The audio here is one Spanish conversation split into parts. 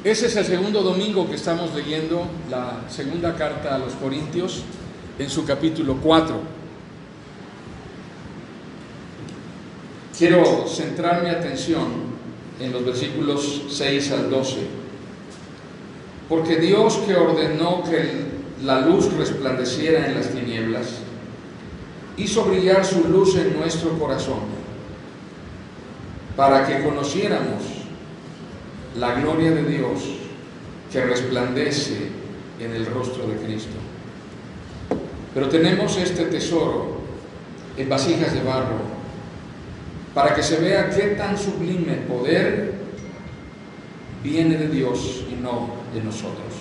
Ese es el segundo domingo que estamos leyendo la segunda carta a los Corintios en su capítulo 4. Quiero centrar mi atención en los versículos 6 al 12. Porque Dios, que ordenó que la luz resplandeciera en las tinieblas, hizo brillar su luz en nuestro corazón, para que conociéramos la gloria de Dios que resplandece en el rostro de Cristo. Pero tenemos este tesoro en vasijas de barro, para que se vea qué tan sublime poder viene de Dios y no de nosotros.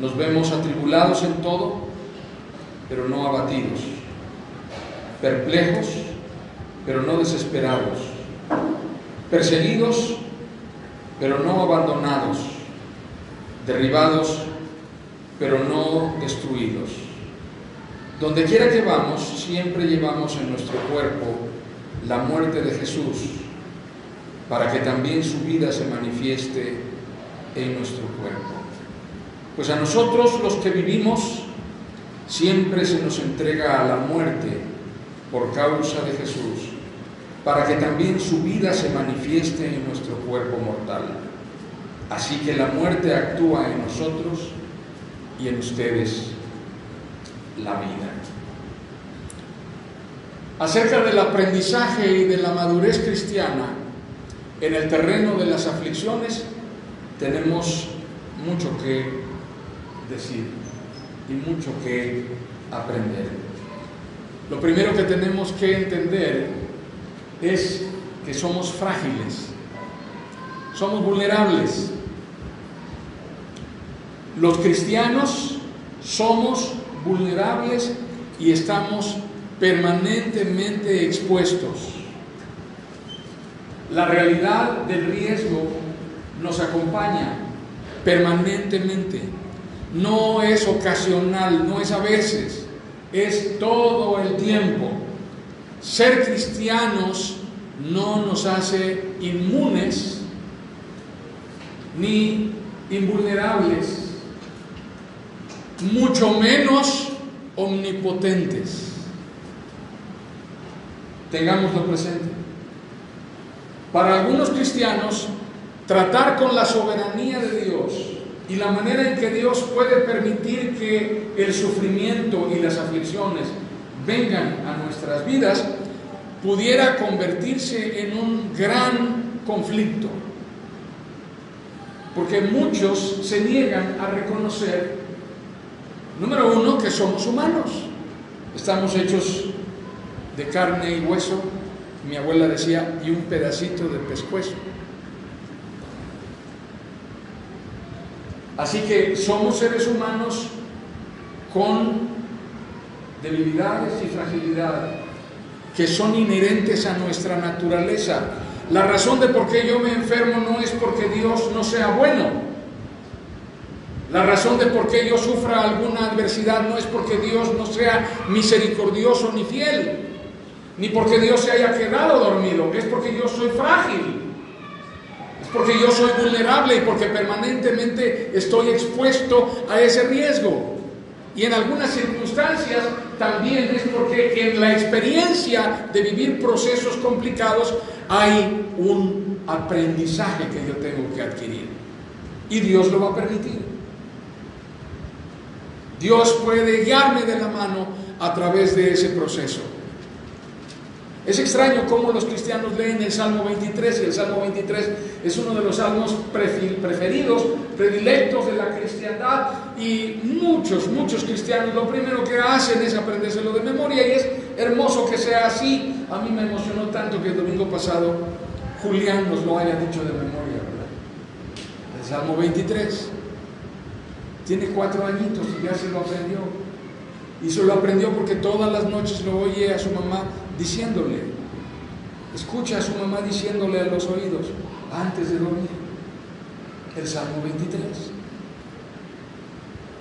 Nos vemos atribulados en todo, pero no abatidos, perplejos, pero no desesperados, perseguidos, pero no abandonados, derribados, pero no destruidos. Donde quiera que vamos, siempre llevamos en nuestro cuerpo la muerte de Jesús, para que también su vida se manifieste en nuestro cuerpo. Pues a nosotros, los que vivimos, siempre se nos entrega a la muerte por causa de Jesús, para que también su vida se manifieste en nuestro cuerpo mortal. Así que la muerte actúa en nosotros y en ustedes la vida. Acerca del aprendizaje y de la madurez cristiana en el terreno de las aflicciones, tenemos mucho que decir y mucho que aprender. Lo primero que tenemos que entender es que somos frágiles, somos vulnerables. Los cristianos somos vulnerables y estamos permanentemente expuestos. La realidad del riesgo nos acompaña permanentemente. No es ocasional, no es a veces, es todo el tiempo. Ser cristianos no nos hace inmunes ni invulnerables, mucho menos omnipotentes. Tengámoslo presente. Para algunos cristianos, tratar con la soberanía de Dios y la manera en que Dios puede permitir que el sufrimiento y las aflicciones vengan a nuestras vidas, pudiera convertirse en un gran conflicto, porque muchos se niegan a reconocer, número uno, que somos humanos, estamos hechos de carne y hueso. Mi abuela decía, y un pedacito de pescuezo. Así que somos seres humanos con debilidades y fragilidades que son inherentes a nuestra naturaleza. La razón de por qué yo me enfermo no es porque Dios no sea bueno. La razón de por qué yo sufra alguna adversidad no es porque Dios no sea misericordioso ni fiel, ni porque Dios se haya quedado dormido. Es porque yo soy frágil, es porque yo soy vulnerable y porque permanentemente estoy expuesto a ese riesgo. Y en algunas circunstancias también es porque en la experiencia de vivir procesos complicados hay un aprendizaje que yo tengo que adquirir. Y Dios lo va a permitir. Dios puede guiarme de la mano a través de ese proceso. Es extraño cómo los cristianos leen el Salmo 23, y el Salmo 23 es uno de los salmos preferidos, predilectos de la cristiandad, y muchos cristianos lo primero que hacen es aprendérselo de memoria, y es hermoso que sea así. A mí me emocionó tanto que el domingo pasado Julián nos lo haya dicho de memoria, ¿verdad? El Salmo 23. Tiene 4 añitos y ya se lo aprendió. Y se lo aprendió porque todas las noches lo oye a su mamá diciéndole, escucha a su mamá diciéndole a los oídos antes de dormir el Salmo 23.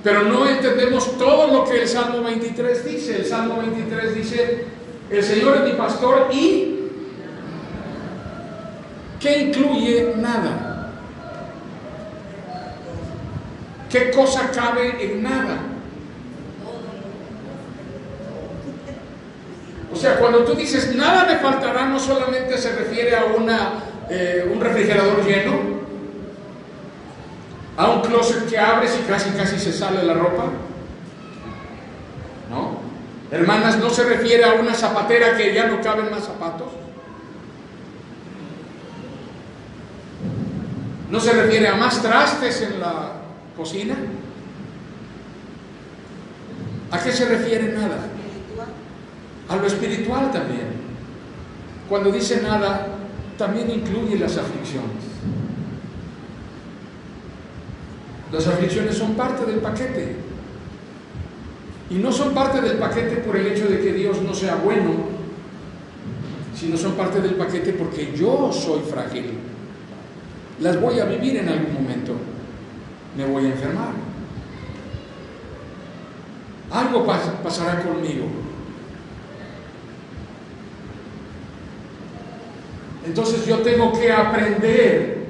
Pero no entendemos todo lo que el Salmo 23 dice. El Salmo 23 dice, el Señor es mi pastor y ¿qué incluye? Nada. ¿Qué cosa cabe en nada? O sea, cuando tú dices nada me faltará, no solamente se refiere a un refrigerador lleno, a un closet que abres y casi se sale la ropa. ¿No? Hermanas, no se refiere a una zapatera que ya no caben más zapatos. No se refiere a más trastes en la cocina. ¿A qué se refiere nada? A lo espiritual también. Cuando dice nada, también incluye las aflicciones. Las aflicciones son parte del paquete. Y no son parte del paquete por el hecho de que Dios no sea bueno, sino son parte del paquete porque yo soy frágil. Las voy a vivir en algún momento. Me voy a enfermar. Algo pasará conmigo. Entonces yo tengo que aprender,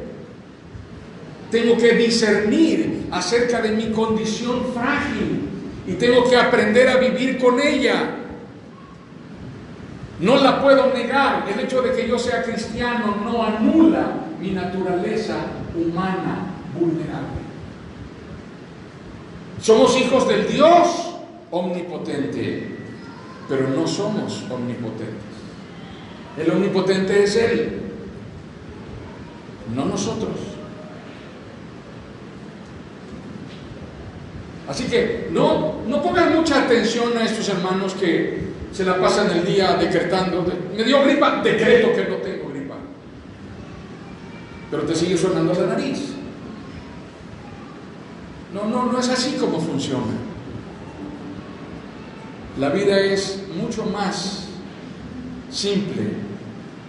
tengo que discernir acerca de mi condición frágil y tengo que aprender a vivir con ella. No la puedo negar. El hecho de que yo sea cristiano no anula mi naturaleza humana vulnerable. Somos hijos del Dios omnipotente, pero no somos omnipotentes. El omnipotente es Él, no nosotros. Así que no pongan mucha atención a estos hermanos que se la pasan el día decretando. Me dio gripa, decreto que no tengo gripa. Pero te sigue sonando la nariz. No es así como funciona. La vida es mucho más simple,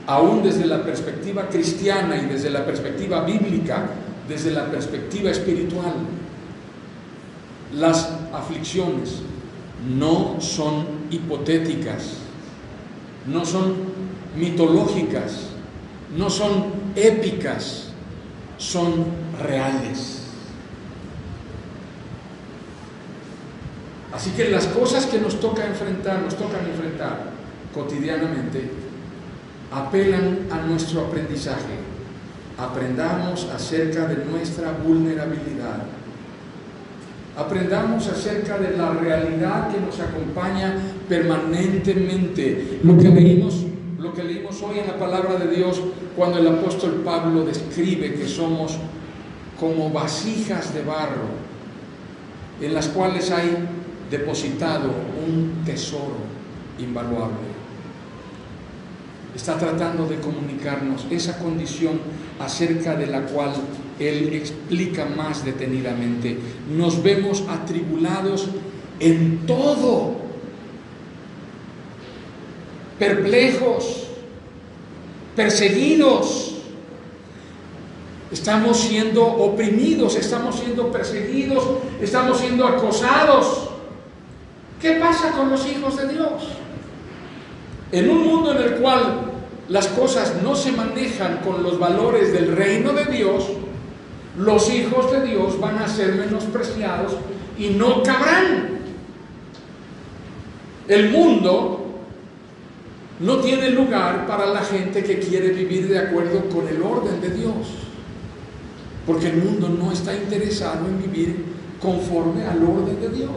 aún desde la perspectiva cristiana y desde la perspectiva bíblica, desde la perspectiva espiritual. Las aflicciones no son hipotéticas, no son mitológicas, no son épicas, son reales. Así que las cosas que nos tocan enfrentar cotidianamente, apelan a nuestro aprendizaje. Aprendamos acerca de nuestra vulnerabilidad. Aprendamos acerca de la realidad que nos acompaña permanentemente. Lo que leímos hoy en la palabra de Dios, cuando el apóstol Pablo describe que somos como vasijas de barro, en las cuales hay depositado un tesoro invaluable. Está tratando de comunicarnos esa condición acerca de la cual Él explica más detenidamente. Nos vemos atribulados en todo, perplejos, perseguidos. Estamos siendo oprimidos, estamos siendo perseguidos, estamos siendo acosados. ¿Qué pasa con los hijos de Dios? En un mundo en el cual las cosas no se manejan con los valores del reino de Dios, los hijos de Dios van a ser menospreciados y no cabrán. El mundo no tiene lugar para la gente que quiere vivir de acuerdo con el orden de Dios, porque el mundo no está interesado en vivir conforme al orden de Dios.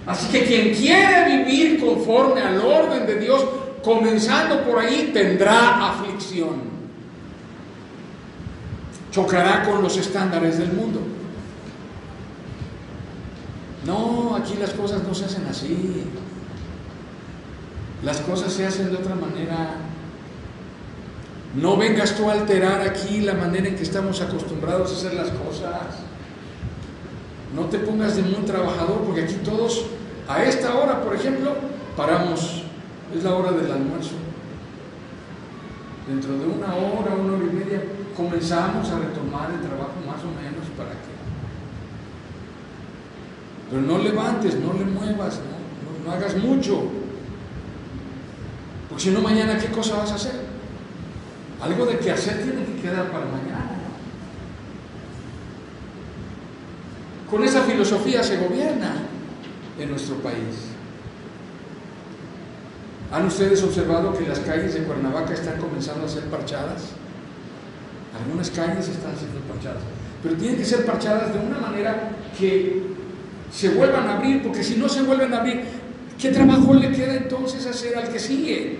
Así que quien quiere vivir conforme al orden de Dios, comenzando por ahí, tendrá aflicción. Chocará con los estándares del mundo. No, aquí las cosas no se hacen así. Las cosas se hacen de otra manera. No vengas tú a alterar aquí la manera en que estamos acostumbrados a hacer las cosas. No te pongas de muy trabajador, porque aquí todos, a esta hora, por ejemplo, paramos. Es la hora del almuerzo. Dentro de una hora y media, comenzamos a retomar el trabajo más o menos para que. Pero no levantes, no le muevas, no hagas mucho. Porque si no, mañana, ¿qué cosa vas a hacer? Algo de que hacer tiene que quedar para mañana. con esa filosofía se gobierna en nuestro país. ¿Han ustedes observado que las calles de Cuernavaca están comenzando a ser parchadas? Algunas calles están siendo parchadas, pero tienen que ser parchadas de una manera que se vuelvan a abrir, porque si no se vuelven a abrir, ¿qué trabajo le queda entonces hacer al que sigue?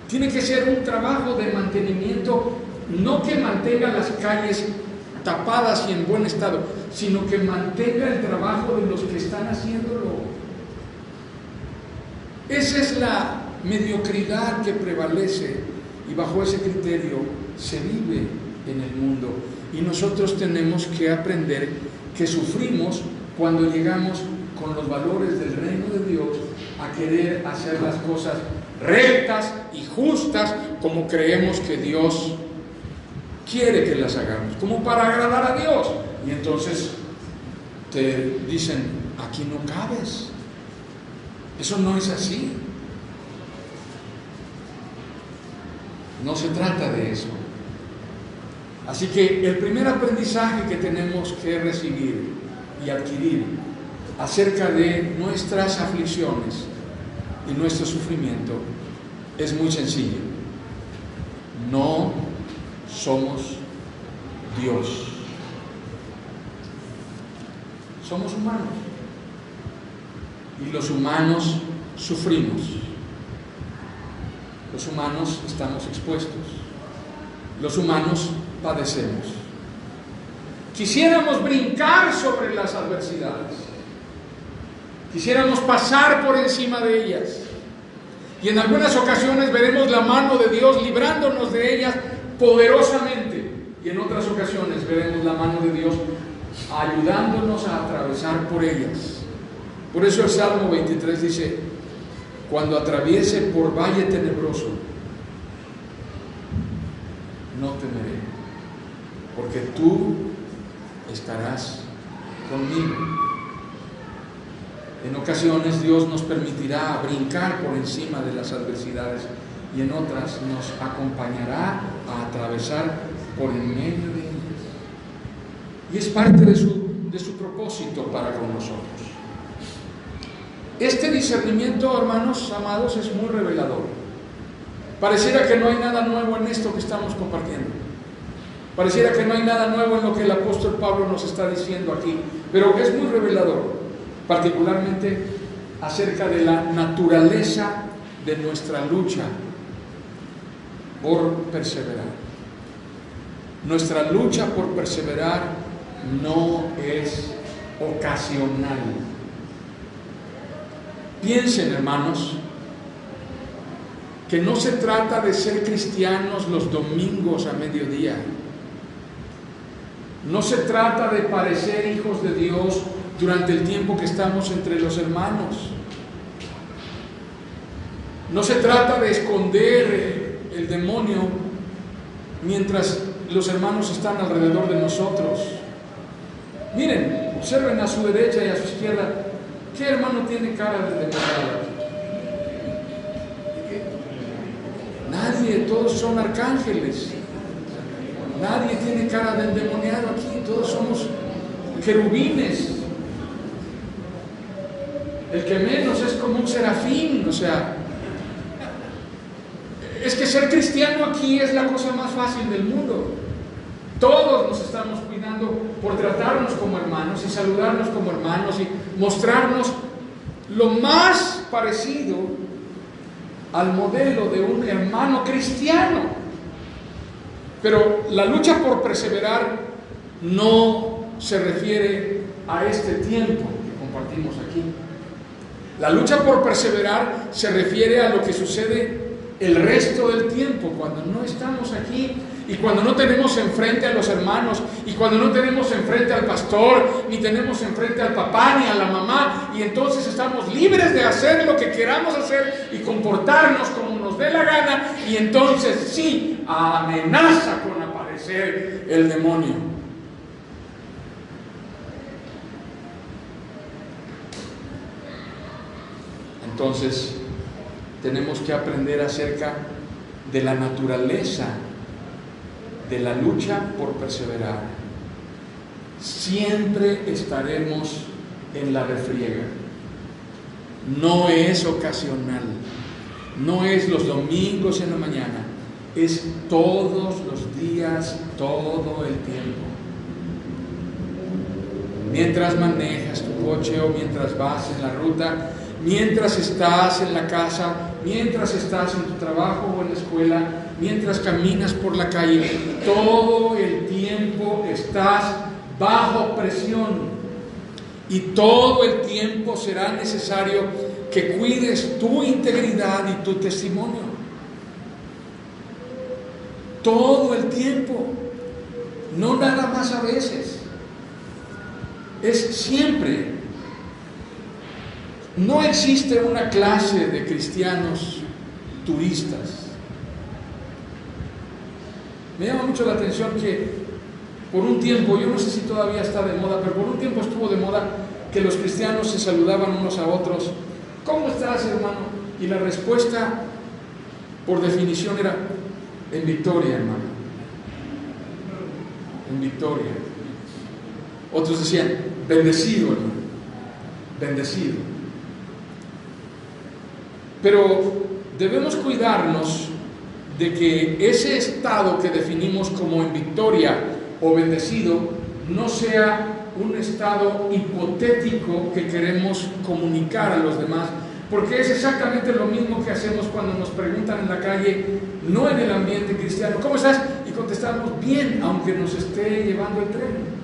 Tiene que ser un trabajo de mantenimiento, no que mantenga las calles tapadas y en buen estado, sino que mantenga el trabajo de los que están haciéndolo. Esa es la mediocridad que prevalece, y bajo ese criterio se vive en el mundo. Y nosotros tenemos que aprender que sufrimos cuando llegamos con los valores del reino de Dios a querer hacer las cosas rectas y justas como creemos que Dios quiere que las hagamos, como para agradar a Dios. Y entonces te dicen, aquí no cabes. Eso no es así. No se trata de eso. Así que el primer aprendizaje que tenemos que recibir y adquirir acerca de nuestras aflicciones y nuestro sufrimiento es muy sencillo. No somos Dios. Somos humanos. Y los humanos sufrimos. Los humanos estamos expuestos. Los humanos padecemos. Quisiéramos brincar sobre las adversidades. Quisiéramos pasar por encima de ellas. Y en algunas ocasiones veremos la mano de Dios librándonos de ellas poderosamente. Y en otras ocasiones veremos la mano de Dios ayudándonos a atravesar por ellas. Por eso el Salmo 23 dice, cuando atraviese por valle tenebroso, no temeré, porque tú estarás conmigo. En ocasiones Dios nos permitirá brincar por encima de las adversidades y en otras nos acompañará a atravesar por en medio de ellas. Y es parte de su propósito para con nosotros. Este discernimiento, hermanos amados, es muy revelador. Pareciera que no hay nada nuevo en esto que estamos compartiendo. Pareciera que no hay nada nuevo en lo que el apóstol Pablo nos está diciendo aquí, pero es muy revelador, particularmente acerca de la naturaleza de nuestra lucha por perseverar. Nuestra lucha por perseverar no es ocasional. Piensen, hermanos, que no se trata de ser cristianos los domingos a mediodía. No se trata de parecer hijos de Dios durante el tiempo que estamos entre los hermanos. No se trata de esconder el demonio mientras los hermanos están alrededor de nosotros. Miren, observen a su derecha y a su izquierda. ¿Qué hermano tiene cara de endemoniado? Nadie, todos son arcángeles. Nadie tiene cara de endemoniado aquí, todos somos querubines. El que menos es como un serafín, o sea, es que ser cristiano aquí es la cosa más fácil del mundo. Todos nos estamos cuidando por tratarnos como hermanos y saludarnos como hermanos y mostrarnos lo más parecido al modelo de un hermano cristiano. Pero la lucha por perseverar no se refiere a este tiempo que compartimos aquí. La lucha por perseverar se refiere a lo que sucede el resto del tiempo, cuando no estamos aquí y cuando no tenemos enfrente a los hermanos y cuando no tenemos enfrente al pastor, ni tenemos enfrente al papá ni a la mamá, y entonces estamos libres de hacer lo que queramos hacer y comportarnos como nos dé la gana, y entonces sí, amenaza con aparecer el demonio. Entonces tenemos que aprender acerca de la naturaleza de la lucha por perseverar. siempre estaremos en la refriega. No es ocasional, no es los domingos en la mañana, es todos los días, todo el tiempo. Mientras manejas tu coche o mientras vas en la ruta, mientras estás en la casa, mientras estás en tu trabajo o en la escuela, mientras caminas por la calle, todo el tiempo estás bajo presión. Y todo el tiempo será necesario que cuides tu integridad y tu testimonio. Todo el tiempo, no nada más a veces, es siempre. No existe una clase de cristianos turistas. Me llama mucho la atención que por un tiempo, yo no sé si todavía está de moda, pero por un tiempo estuvo de moda que los cristianos se saludaban unos a otros. ¿Cómo estás, hermano? Y la respuesta, por definición, era: en victoria, hermano. En victoria. Otros decían: bendecido, hermano. Bendecido. Pero debemos cuidarnos de que ese estado que definimos como en victoria o bendecido no sea un estado hipotético que queremos comunicar a los demás, porque es exactamente lo mismo que hacemos cuando nos preguntan en la calle, no en el ambiente cristiano: ¿cómo estás? Y contestamos: bien, aunque nos esté llevando el tren.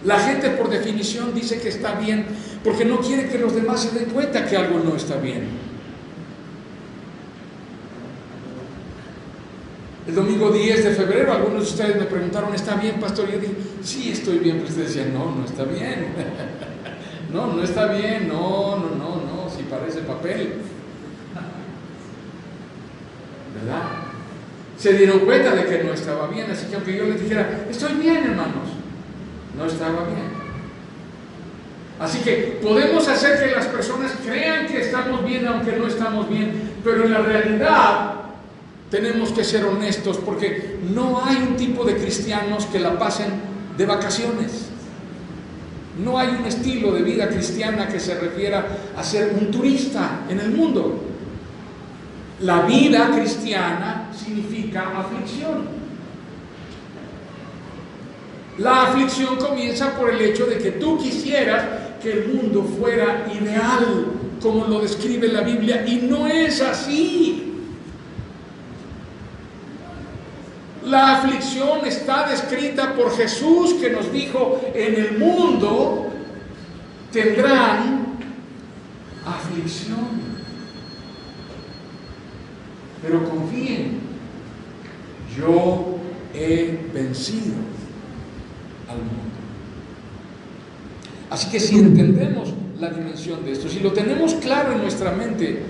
La gente, por definición, dice que está bien porque no quiere que los demás se den cuenta que algo no está bien. El domingo 10 de febrero, algunos de ustedes me preguntaron: ¿está bien, pastor? Y yo dije: sí, estoy bien. Pero ustedes decían: no, no está bien. No está bien. No, si parece papel. ¿Verdad? Se dieron cuenta de que no estaba bien, así que aunque yo les dijera: estoy bien, hermanos, no estaba bien. Así que podemos hacer que las personas crean que estamos bien aunque no estamos bien, pero en la realidad tenemos que ser honestos, porque no hay un tipo de cristianos que la pasen de vacaciones. No hay un estilo de vida cristiana que se refiera a ser un turista en el mundo. La vida cristiana significa aflicción. La aflicción comienza por el hecho de que tú quisieras que el mundo fuera ideal, como lo describe la Biblia, y no es así. La aflicción está descrita por Jesús, que nos dijo: en el mundo tendrán aflicción, pero confíen, yo he vencido al mundo. Así que si entendemos la dimensión de esto, si lo tenemos claro en nuestra mente,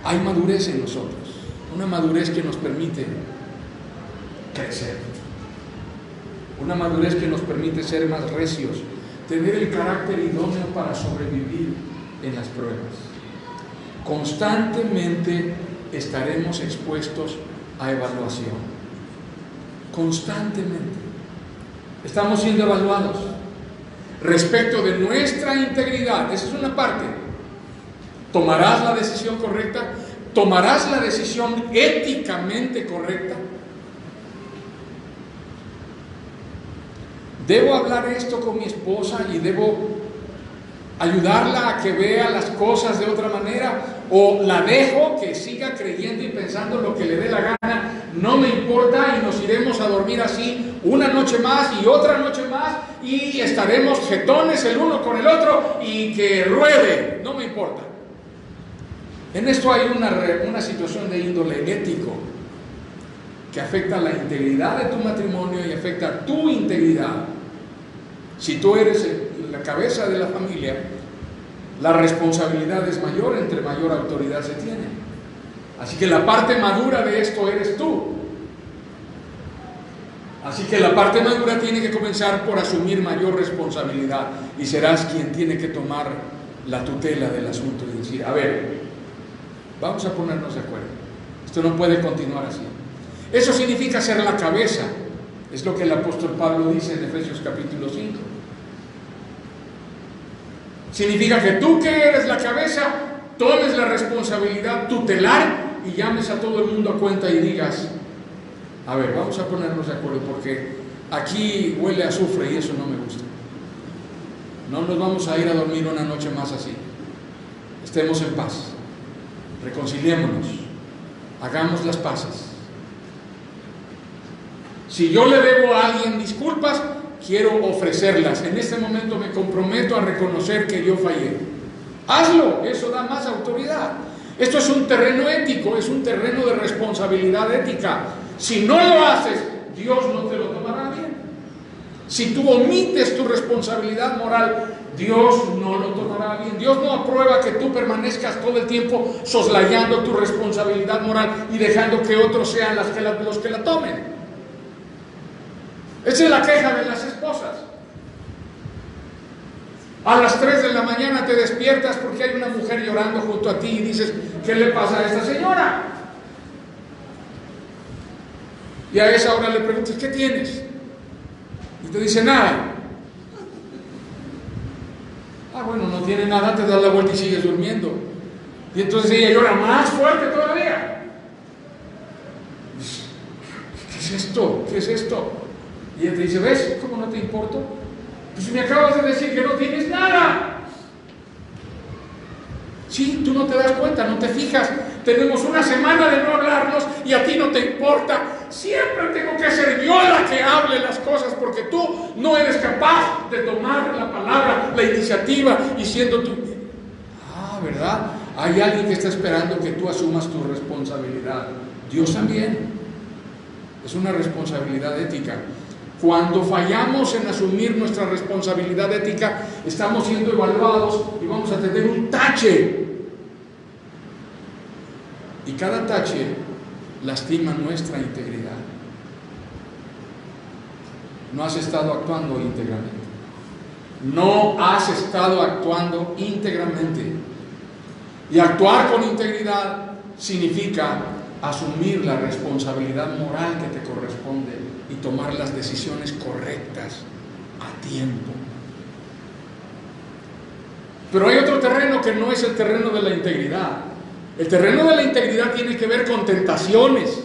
hay madurez en nosotros, una madurez que nos permite crecer, una madurez que nos permite ser más recios, tener el carácter idóneo para sobrevivir en las pruebas. Constantemente estaremos expuestos a evaluación, constantemente estamos siendo evaluados respecto de nuestra integridad. Esa es una parte. ¿Tomarás la decisión correcta? ¿Tomarás la decisión éticamente correcta? ¿Debo hablar esto con mi esposa y debo ayudarla a que vea las cosas de otra manera? ¿O la dejo que siga creyendo y pensando lo que le dé la gana? No me importa, y nos iremos a dormir así una noche más y otra noche más, y estaremos jetones el uno con el otro y que ruede, no me importa. En esto hay una situación de índole ético que afecta la integridad de tu matrimonio y afecta tu integridad. Si tú eres la cabeza de la familia, la responsabilidad es mayor, entre mayor autoridad se tiene. Así que la parte madura de esto eres tú. Así que la parte madura tiene que comenzar por asumir mayor responsabilidad, y serás quien tiene que tomar la tutela del asunto y decir: a ver, vamos a ponernos de acuerdo, esto no puede continuar así. Eso significa ser la cabeza Es lo que el apóstol Pablo dice en Efesios capítulo 5. Significa que tú, que eres la cabeza, tomes la responsabilidad tutelar y llames a todo el mundo a cuenta y digas: a ver, vamos a ponernos de acuerdo, porque aquí huele a azufre y eso no me gusta. No nos vamos a ir a dormir una noche más así. Estemos en paz, reconciliémonos, hagamos las paces. Si yo le debo a alguien disculpas, quiero ofrecerlas. En este momento me comprometo a reconocer que yo fallé. Hazlo, eso da más autoridad. Esto es un terreno ético, es un terreno de responsabilidad ética. Si no lo haces, Dios no te lo tomará bien. Si tú omites tu responsabilidad moral, Dios no lo tomará bien. Dios no aprueba que tú permanezcas todo el tiempo soslayando tu responsabilidad moral y dejando que otros sean los que la tomen. Esa es la queja de las esposas. A las 3 de la mañana te despiertas porque hay una mujer llorando junto a ti y dices: ¿qué le pasa a esta señora? Y a esa hora le preguntas: ¿qué tienes? Y te dice: nada. Ah, bueno, no tiene nada, te das la vuelta y sigues durmiendo. Y entonces ella llora más fuerte todavía. ¿Qué es esto? ¿Qué es esto? Y ella te dice: ¿ves cómo no te importo? Pues me acabas de decir que no tienes nada. Sí, tú no te das cuenta, no te fijas. Tenemos una semana de no hablarnos y a ti no te importa. Siempre tengo que ser yo la que hable las cosas porque tú no eres capaz de tomar la palabra, la iniciativa, y siendo tú. Ah, ¿verdad? Hay alguien que está esperando que tú asumas tu responsabilidad. Dios también. Es una responsabilidad ética. Cuando fallamos en asumir nuestra responsabilidad ética, estamos siendo evaluados y vamos a tener un tache. Y cada tache lastima nuestra integridad. No has estado actuando íntegramente. No has estado actuando íntegramente. Y actuar con integridad significa asumir la responsabilidad moral que te corresponde y tomar las decisiones correctas a tiempo. Pero hay otro terreno que no es el terreno de la integridad. El terreno de la integridad tiene que ver con tentaciones.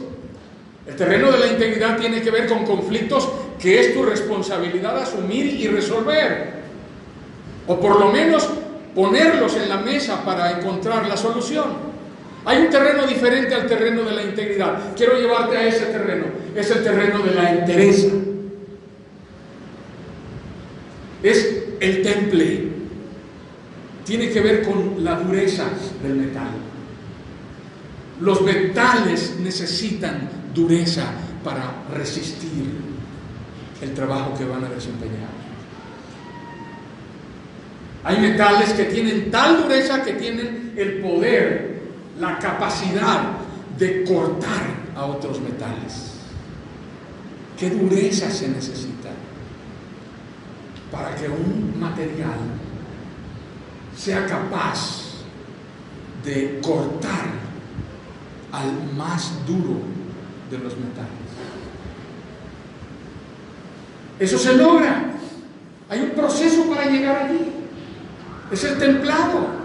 El terreno de la integridad tiene que ver con conflictos que es tu responsabilidad asumir y resolver. O por lo menos ponerlos en la mesa para encontrar la solución. Hay un terreno diferente al terreno de la integridad. Quiero llevarte a ese terreno. Es el terreno de la entereza. Es el temple. Tiene que ver con la dureza del metal. Los metales necesitan dureza para resistir el trabajo que van a desempeñar. Hay metales que tienen tal dureza que tienen el poder, la capacidad de cortar a otros metales. ¿Qué dureza se necesita para que un material sea capaz de cortar al más duro de los metales? Eso se logra. Hay un proceso para llegar allí. Es el templado.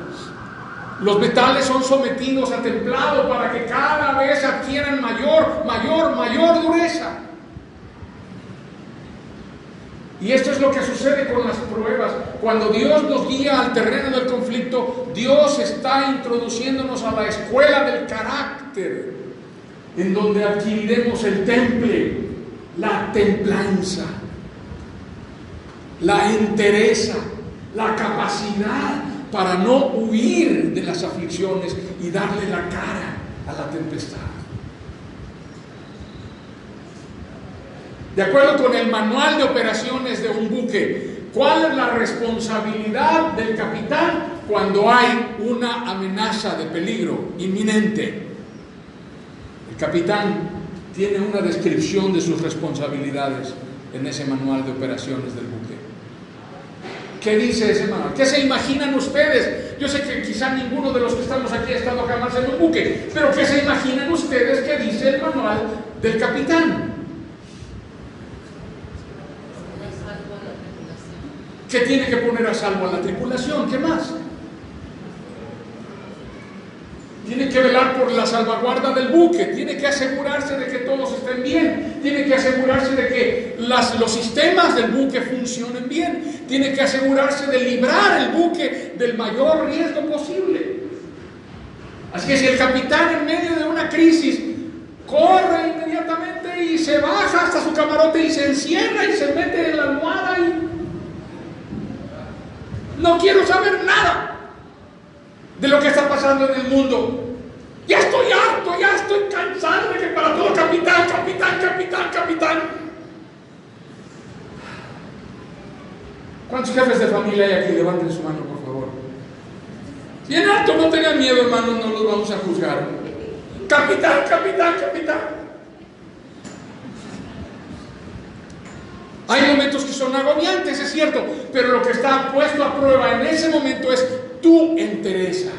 Los metales son sometidos a templado para que cada vez adquieran mayor dureza. Y esto es lo que sucede con las pruebas. Cuando Dios nos guía al terreno del conflicto, Dios está introduciéndonos a la escuela del carácter, en donde adquiriremos el temple, la templanza, la entereza, la capacidad para no huir de las aflicciones y darle la cara a la tempestad. De acuerdo con el manual de operaciones de un buque, ¿cuál es la responsabilidad del capitán cuando hay una amenaza de peligro inminente? El capitán tiene una descripción de sus responsabilidades en ese manual de operaciones del buque. ¿Qué dice ese manual? ¿Qué se imaginan ustedes? Yo sé que quizá ninguno de los que estamos aquí ha estado jamás en un buque, pero ¿qué se imaginan ustedes que dice el manual del capitán? que tiene que poner a salvo a la tripulación. ¿Qué más? Tiene que velar por la salvaguarda del buque, tiene que asegurarse de que todos estén bien, tiene que asegurarse de que los sistemas del buque funcionen bien, tiene que asegurarse de librar el buque del mayor riesgo posible. Así que si el capitán en medio de una crisis corre inmediatamente y se baja hasta su camarote y se encierra y se mete en la almohada y no quiero saber nada de lo que está pasando en el mundo. Ya estoy harto, ya estoy cansado de que para todo capitán, capitán, capitán, capitán. ¿Cuántos jefes de familia hay aquí? Levanten su mano, por favor. Bien alto, no tengan miedo, hermanos, no los vamos a juzgar. Capitán, capitán, capitán. Hay momentos que son agobiantes, es cierto, pero lo que está puesto a prueba en ese momento es tu entereza,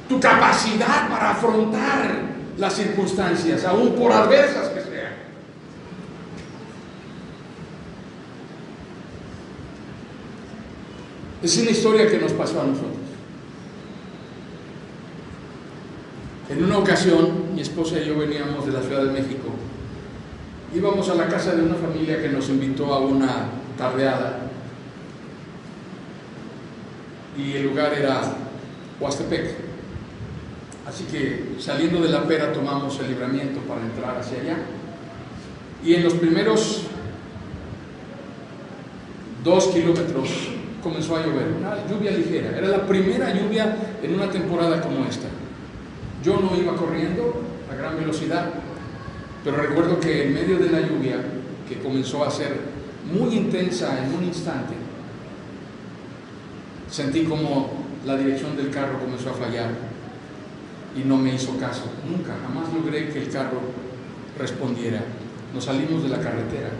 tu capacidad para afrontar las circunstancias, aún por adversas que sean. Es una historia que nos pasó a nosotros. En una ocasión, mi esposa y yo veníamos de la Ciudad de México. Íbamos a la casa de una familia que nos invitó a una tardeada. Y el lugar era Huastepec. Así que saliendo de la Pera tomamos el Libramiento para entrar hacia allá. Y en los primeros 2 kilómetros comenzó a llover, una lluvia ligera. Era la primera lluvia en una temporada como esta. Yo no iba corriendo a gran velocidad, pero recuerdo que en medio de la lluvia, que comenzó a ser muy intensa en un instante, sentí como la dirección del carro comenzó a fallar y no me hizo caso. Nunca, jamás logré que el carro respondiera. Nos salimos de la carretera.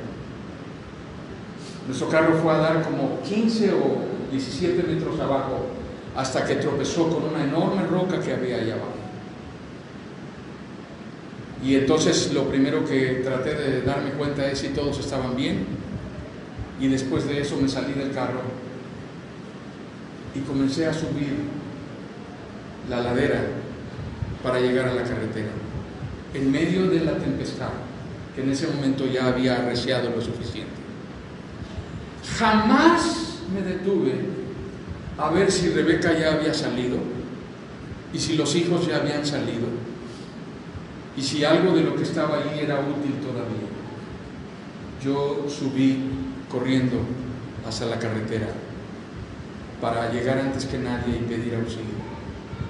Nuestro carro fue a dar como 15 o 17 metros abajo hasta que tropezó con una enorme roca que había allá abajo. Y entonces lo primero que traté de darme cuenta es si todos estaban bien, y después de eso me salí del carro y comencé a subir la ladera para llegar a la carretera, en medio de la tempestad, que en ese momento ya había arreciado lo suficiente. Jamás me detuve a ver si Rebeca ya había salido, y si los hijos ya habían salido, y si algo de lo que estaba allí era útil todavía. Yo subí corriendo hacia la carretera para llegar antes que nadie y pedir auxilio.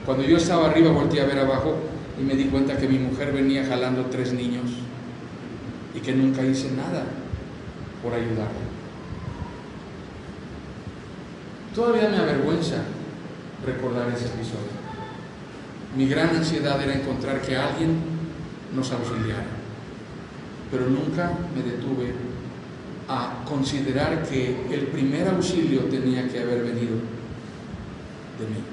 Cuando yo estaba arriba volteé a ver abajo y me di cuenta que mi mujer venía jalando 3 niños y que nunca hice nada por ayudarla. Todavía me avergüenza recordar ese episodio. Mi gran ansiedad era encontrar que alguien nos auxiliara, pero nunca me detuve a considerar que el primer auxilio tenía que haber venido de mí.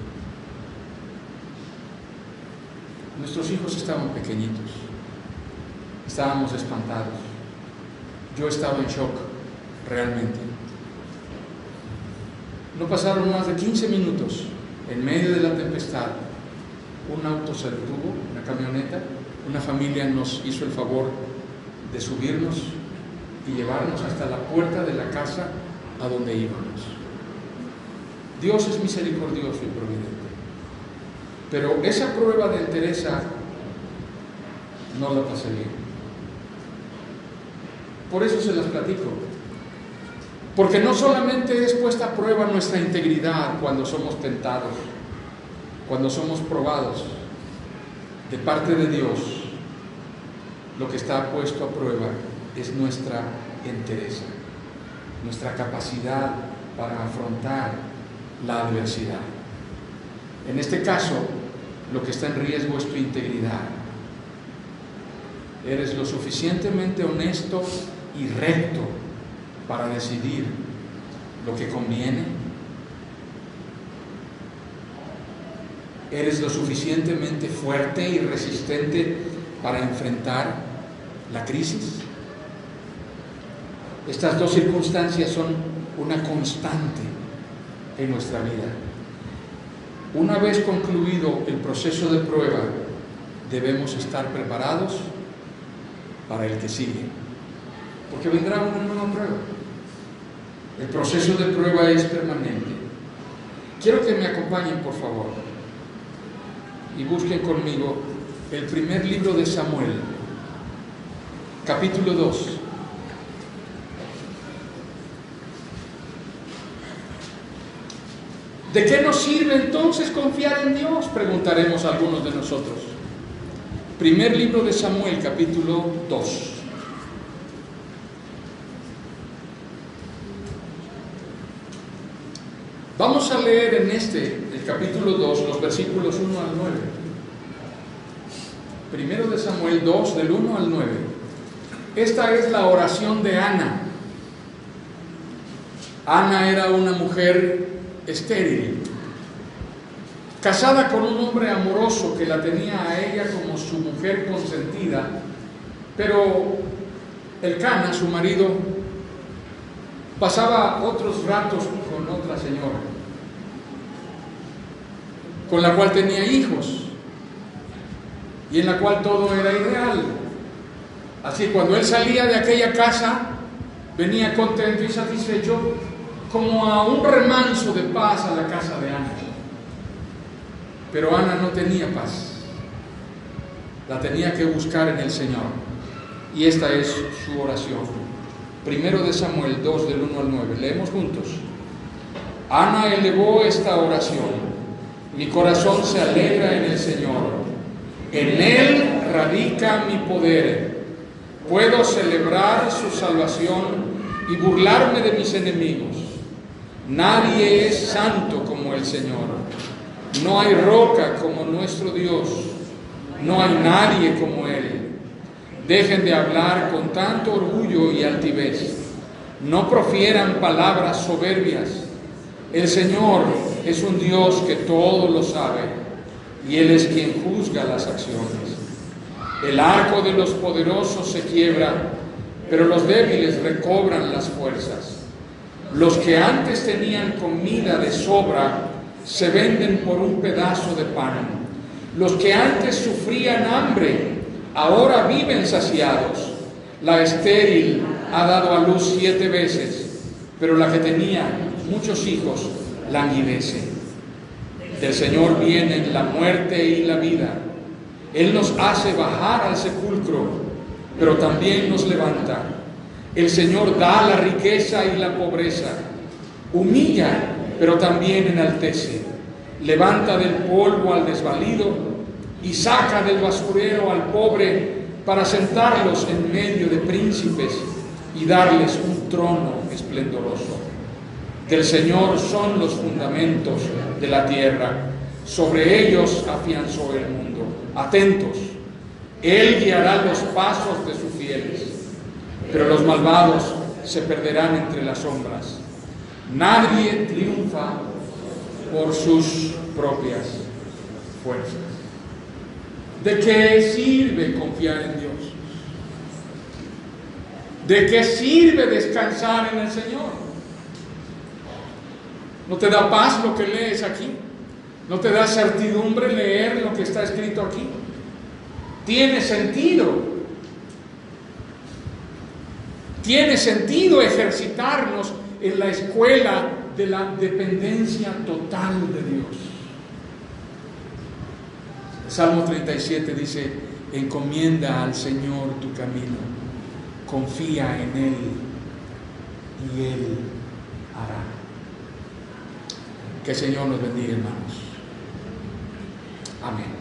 Nuestros hijos estaban pequeñitos, estábamos espantados, yo estaba en shock realmente. No pasaron más de 15 minutos, en medio de la tempestad, un auto se detuvo, una camioneta. Una familia nos hizo el favor de subirnos y llevarnos hasta la puerta de la casa a donde íbamos. Dios es misericordioso y providente, pero esa prueba de entereza no la pasé bien. Por eso se las platico, porque no solamente es puesta a prueba nuestra integridad cuando somos tentados, cuando somos probados de parte de Dios, lo que está puesto a prueba es nuestra entereza, nuestra capacidad para afrontar la adversidad. En este caso, lo que está en riesgo es tu integridad. ¿Eres lo suficientemente honesto y recto para decidir lo que conviene? ¿Eres lo suficientemente fuerte y resistente para enfrentar la crisis? Estas dos circunstancias son una constante en nuestra vida. Una vez concluido el proceso de prueba, debemos estar preparados para el que sigue, porque vendrá una nueva prueba. El proceso de prueba es permanente. Quiero que me acompañen, por favor, y busquen conmigo el primer libro de Samuel, capítulo 2. ¿De qué nos sirve entonces confiar en Dios?, preguntaremos algunos de nosotros. Primer libro de Samuel, capítulo 2. Vamos a leer en el capítulo 2, los versículos 1 al 9. Primero de Samuel 2, del 1 al 9. Esta es la oración de Ana. Ana era una mujer estéril, casada con un hombre amoroso que la tenía a ella como su mujer consentida, pero Elcana, su marido, pasaba otros ratos con otra señora, con la cual tenía hijos y en la cual todo era ideal. Así, cuando él salía de aquella casa, venía contento y satisfecho, como a un remanso de paz a la casa de Ana. Pero Ana no tenía paz, la tenía que buscar en el Señor, y esta es su oración. Primero de Samuel 2, del 1 al 9, leemos juntos. Ana elevó esta oración: mi corazón se alegra en el Señor, en Él radica mi poder, puedo celebrar su salvación y burlarme de mis enemigos. Nadie es santo como el Señor, no hay roca como nuestro Dios, no hay nadie como Él. Dejen de hablar con tanto orgullo y altivez, no profieran palabras soberbias. El Señor es un Dios que todo lo sabe, y Él es quien juzga las acciones. El arco de los poderosos se quiebra, pero los débiles recobran las fuerzas. Los que antes tenían comida de sobra se venden por un pedazo de pan. Los que antes sufrían hambre ahora viven saciados. La estéril ha dado a luz 7 veces, pero la que tenía muchos hijos languidece. Del Señor vienen la muerte y la vida. Él nos hace bajar al sepulcro, pero también nos levanta. El Señor da la riqueza y la pobreza, humilla, pero también enaltece. Levanta del polvo al desvalido y saca del basurero al pobre para sentarlos en medio de príncipes y darles un trono esplendoroso. Del Señor son los fundamentos de la tierra, sobre ellos afianzó el mundo. Atentos, Él guiará los pasos de sus fieles, pero los malvados se perderán entre las sombras. Nadie triunfa por sus propias fuerzas. ¿De qué sirve confiar en Dios? ¿De qué sirve descansar en el Señor? ¿No te da paz lo que lees aquí? ¿No te da certidumbre leer lo que está escrito aquí? Tiene sentido. Tiene sentido ejercitarnos en la escuela de la dependencia total de Dios. Salmo 37 dice: encomienda al Señor tu camino, confía en Él y Él hará. Que el Señor nos bendiga, hermanos. Amén.